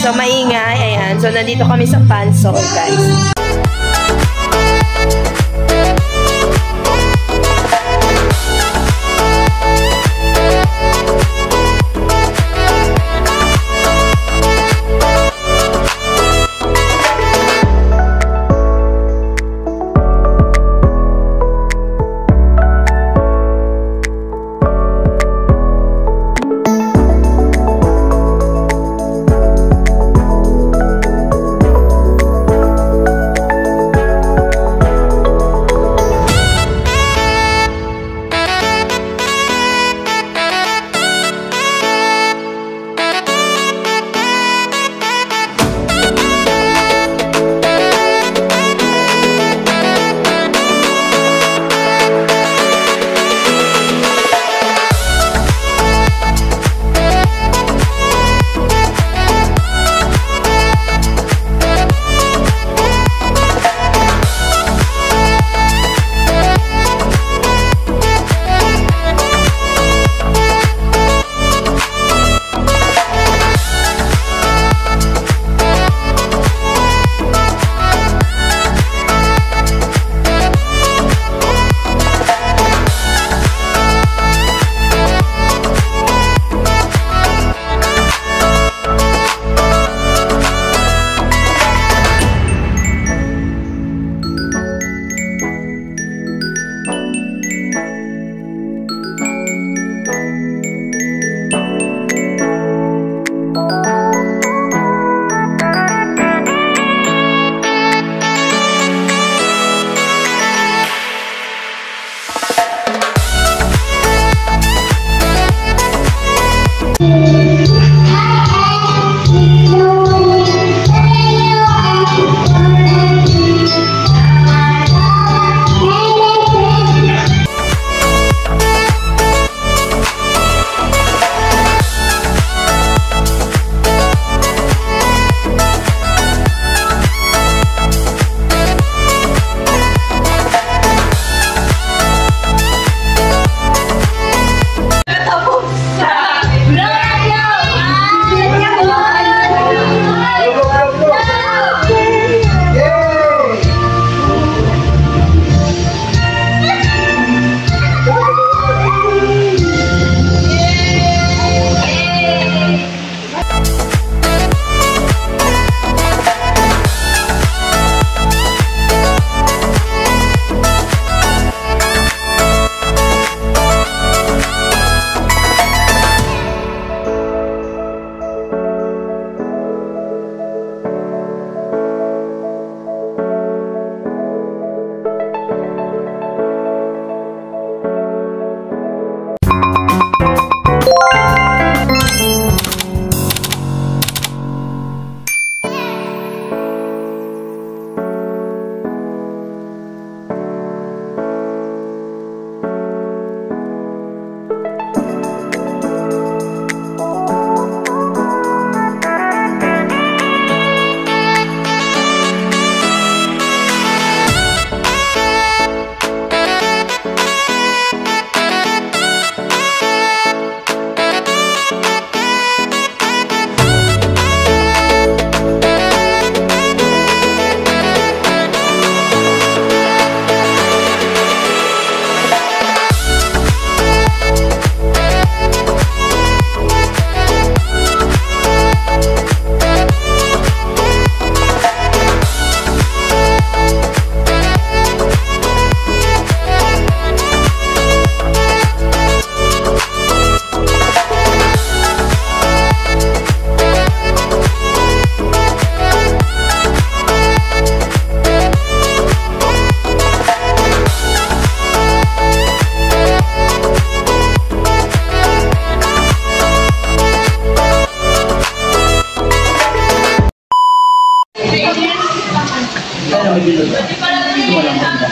So, maingay. Ayan. So, nandito kami sa Pansol, guys.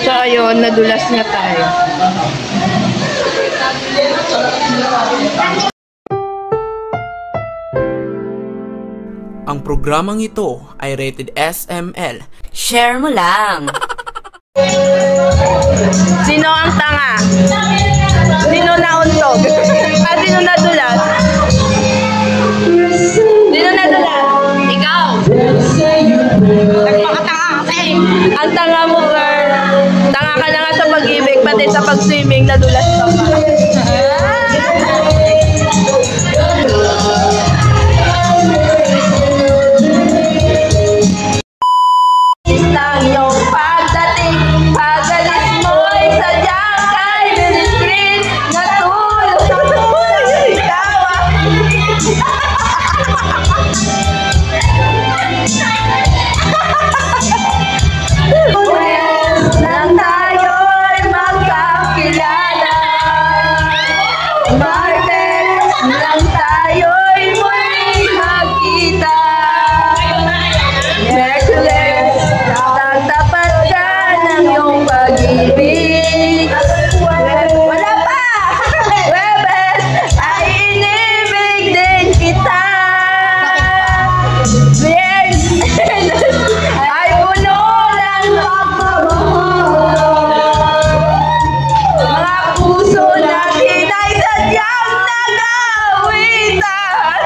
So ayun, nadulas nga tayo. Ang programang ito ay rated SML. Share mo lang. Sino ang tanga? Sino nauntog? Sino nadulas? Sino nadulas? Ikaw? pag-swimming, nadulas ka pa. Lang yung pagdating, pagalis mo'y sadyang kay Bilisrin, natulog sa tawa. Nang tayo'y magkakilala, Martes, nang tayo'y muling magkita, Merkules, tatapat ka ng iyong pag-ibig. Wala pa! Webes, ay inibig din kita. Biyernes, ay puno ng pagmamahal. Mga puso natin ay sadyang nag-aawitan.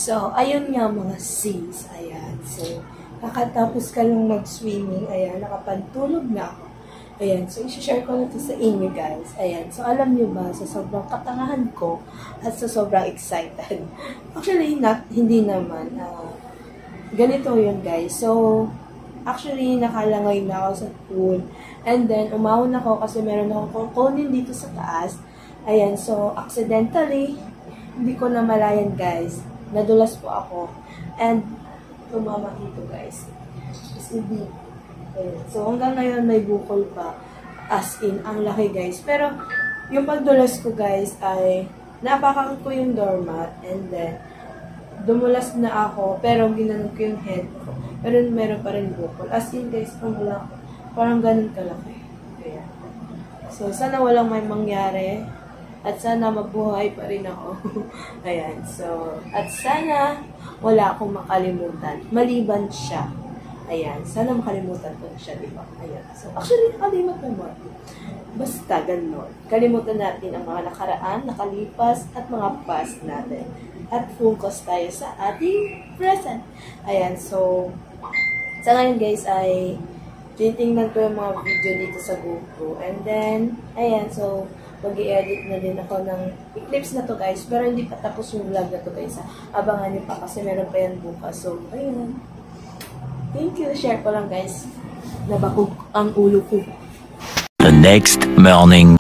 So, ayun nga mga sis. Ayan. So, nakatapos ka lang mag-swimming. Ayan, nakapantulog na ako. Ayan. So, isi-share ko na ito sa inyo guys. Ayan. So, alam niyo ba, sa sobrang katangahan ko at sa sobrang excited. Actually, hindi naman. Ganito yun guys. So, actually, nakalangoy na ako sa pool. And then, umahon ako kasi meron akong kukunin dito sa taas. Ayan. So, accidentally, hindi ko na malayan guys. Nadulas po ako. And, tumama dito guys. Kasi so, hanggang ngayon may bukol pa. As in, ang laki guys. Pero, yung pagdulas ko guys ay napakan ko yung doormat. And then, dumulas na ako. Pero, ginanon ko yung head ko. Pero, meron pa rin bukol. As in guys, parang ganun kalaki. Kaya. So, sana walang may mangyari. At sana mabuhay pa rin ako. Ayan. So, at sana wala akong makalimutan. Maliban siya. Ayan. Sana makalimutan ko na siya, di ba? Ayan. So, actually, nakalimot naman. Basta, ganun. Kalimutan natin ang mga nakaraan, nakalipas, at mga past natin. At focus tayo sa ating present. Ayan. So, sa ngayon guys ay titingnan ko yung mga video dito sa GoPro. And then, ayan. So, mag-i-edit na din ako ng clips na to guys. Pero hindi pa tapos yung vlog na to guys. Abangan nyo pa kasi meron pa yan bukas. So, ayun. Thank you. Share ko lang guys. Nabakog ang ulo ko. The next morning.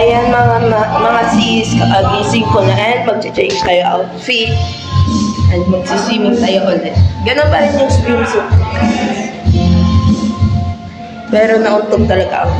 Ayan mga sis, kagising ko na and mag-change tayo outfit. And magsiswimming tayo ulit. Ganun pa rin yung swimsuit. Pero nauntog talaga ako.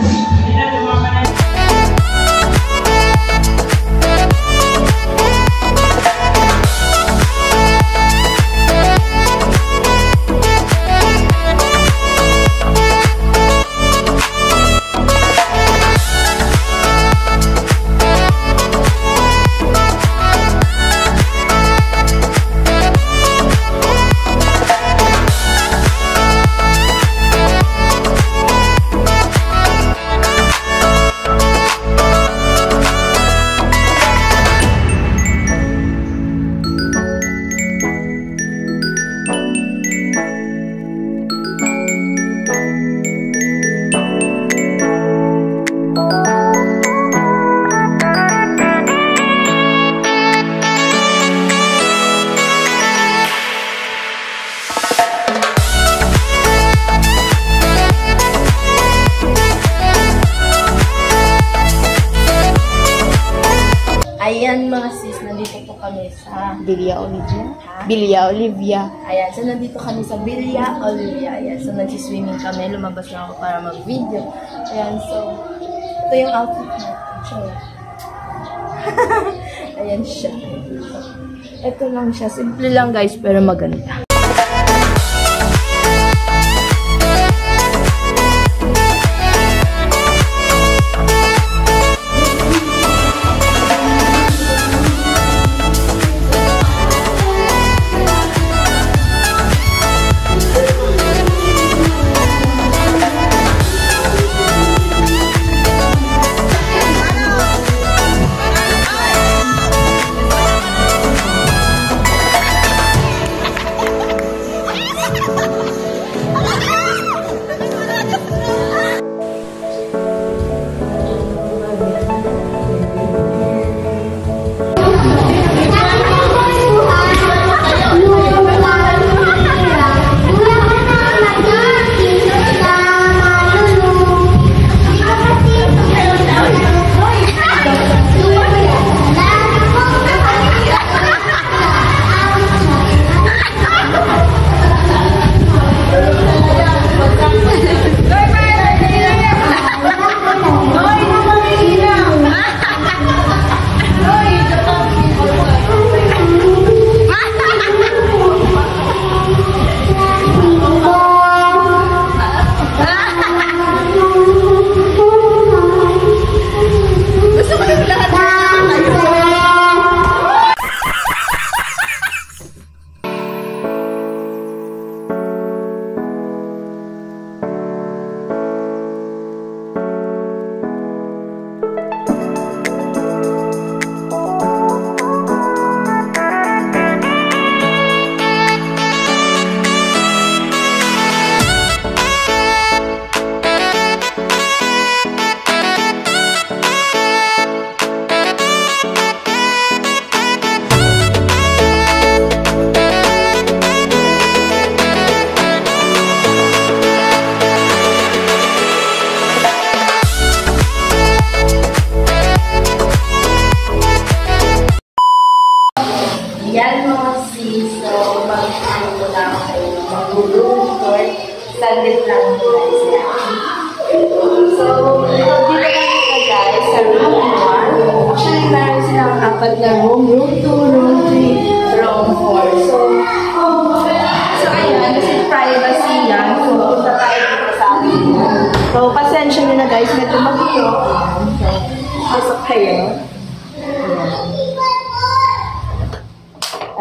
Ayan mga sis, nandito po kami sa Villa Olivia. Villa Olivia. Ayan, so nandito kami sa Villa Olivia. Ayan, so nagsiswimming kami. Lumabas na ako para mag-video. Ayan, so ito yung outfit natin. Ayan siya. Ito lang siya. Simple lang guys, pero maganda. Yan mga sis, so mag-ano ko lang kayo, mag-room tour, saglit lang ito guys yan. So, dito lang ito guys, sa room 1. Actually, meron silang 4 na room, room 2, room 3, room 4. So ayan, kasi privacy yan, so punta tayo dito sa akin. So, pasensya nyo na guys, medyo mag-iyo. So, pasok kayo.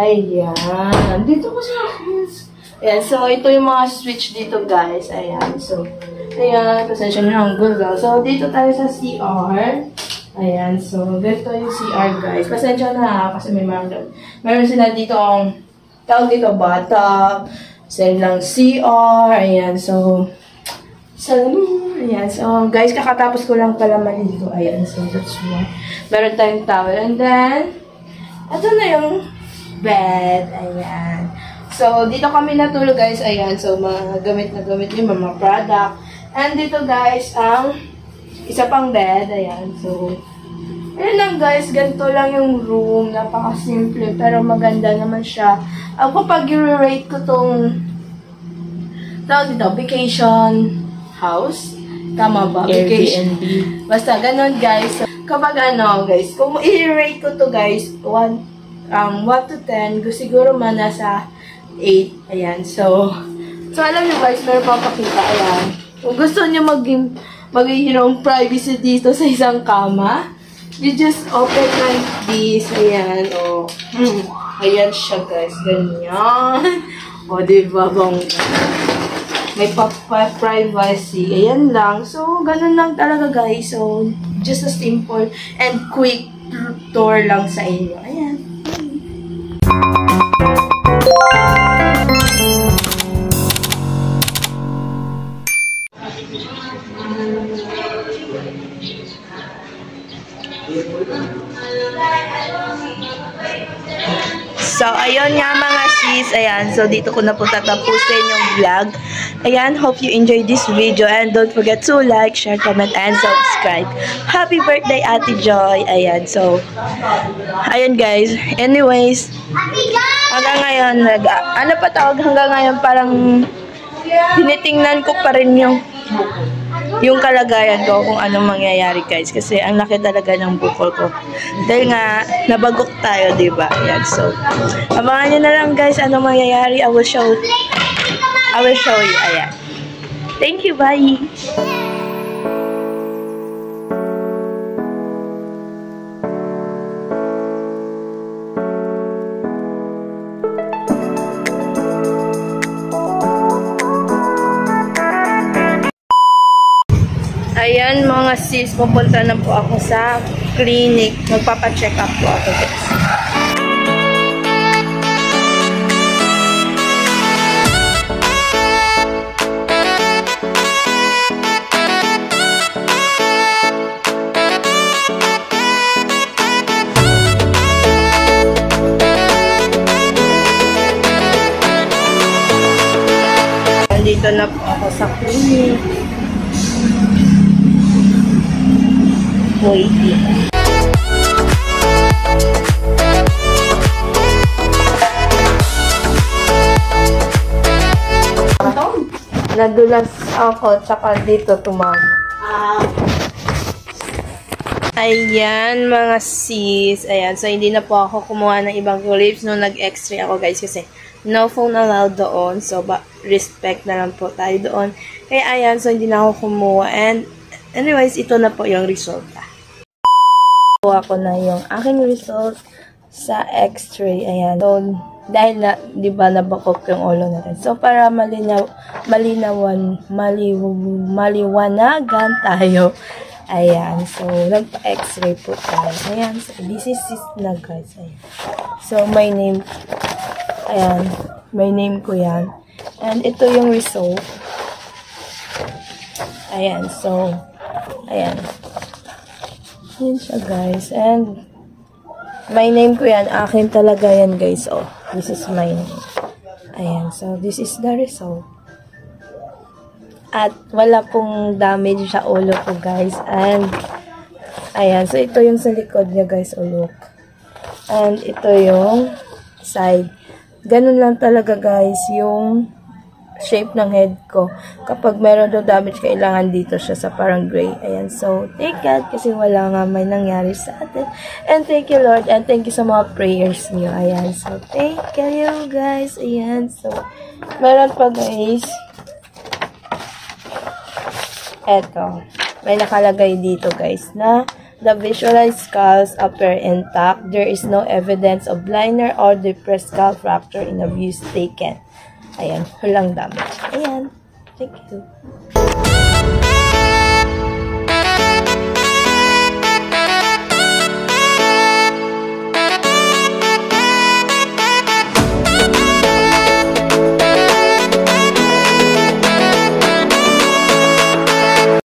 Ayan. Dito ko sa office. Ayan. So, ito yung mga switch dito, guys. Ayan. So, ayan. Pasensya na ang gulo. So, dito tayo sa CR. Ayan. So, dito yung CR, guys. Pasensya na kasi may meron sila dito ang tawag dito, bata. Send lang CR. Ayan. So, ayan. So, guys, kakatapos ko lang pala maligo. Ayan. So, that's why. Meron tayong towel. And then, ito na yung bed. Ayan. So, dito kami natulog, guys. Ayan. So, mga gamit na gamit yung mga product. And dito, guys, ang isa pang bed. Ayan. So, Ayan lang guys, ganito lang yung room. Napaka-simple pero maganda naman siya. Ako pag i-rate ko tong vacation house. Tama ba? Vacation. Airbnb. Basta ganun guys. Kapag guys, kung i-rate ko to guys, 1 to 10, siguro man nasa 8. Ayan. So alam nyo guys, meron papakita. Ayan. Kung gusto nyo maging privacy dito sa isang kama, you just open like this. Ayan. Ayan siya guys. Ganyan. Diba bang may privacy. Ayan lang. So, ganun lang talaga guys. So, just a simple and quick tour lang sa inyo. Ayan. So, ayun nga mga sis. Ayan. So, dito ko na po tatapusin yung vlog. Ayan. Hope you enjoyed this video. And don't forget to like, share, comment, and subscribe. Happy birthday, Ate Joy. Ayan. So, ayun guys. Anyways, hanggang ngayon, hanggang ngayon parang tinitingnan ko pa rin yung kalagayan ko kung anong mangyayari guys, kasi ang laki talaga ng bukol ko dahil nga nabagok tayo, diba? Yan. So abangan nyo na lang guys anong mangyayari. I will show you. Ayan. Thank you, bye. Ayan mga sis, pupunta na po ako sa clinic. Magpapacheck up po ako guys. Nandito na po ako sa clinic. Waiting. Nadulas ako, tsaka dito tumama. Ayan, mga sis. Ayan, so hindi na po ako kumuha ng ibang clips nung nag-x-ray ako, guys, kasi no phone allowed doon. So, respect na lang po tayo doon. Kaya, ayan, so hindi na ako kumuha. And, anyways, ito na po yung resulta. Kuha ko na yung aking result sa x-ray. Ayan. So, dahil na, di ba, nabakok yung ulo natin. So, para maliwanagan tayo. Ayan. So, nagpa-x-ray po tayo. Ayan. So, this is na guys. Ayan. So, my name. Ayan. My name ko yan. And ito yung result. Ayan. So, ayan. Ayan siya guys. And my name ko yan. Akin talaga yan guys. Oh, this is my name. Ayan. So, this is the result. At wala pong damage sa ulo ko guys. And ayan. So, ito yung sa likod niya guys. Oh, look. And ito yung side. Ganun lang talaga guys yung shape ng head ko. Kapag meron daw damage, kailangan dito siya sa parang gray. Ayan. So, thank God kasi wala nga may nangyari sa atin. And thank you Lord. And thank you sa mga prayers niyo. Ayan. So, thank you guys. Ayan. So, meron pa guys. Eto. May nakalagay dito guys na the visualized skulls appear intact. There is no evidence of minor or depressed skull fracture in the views taken. Ayan, walang damage. Ayan. Thank you.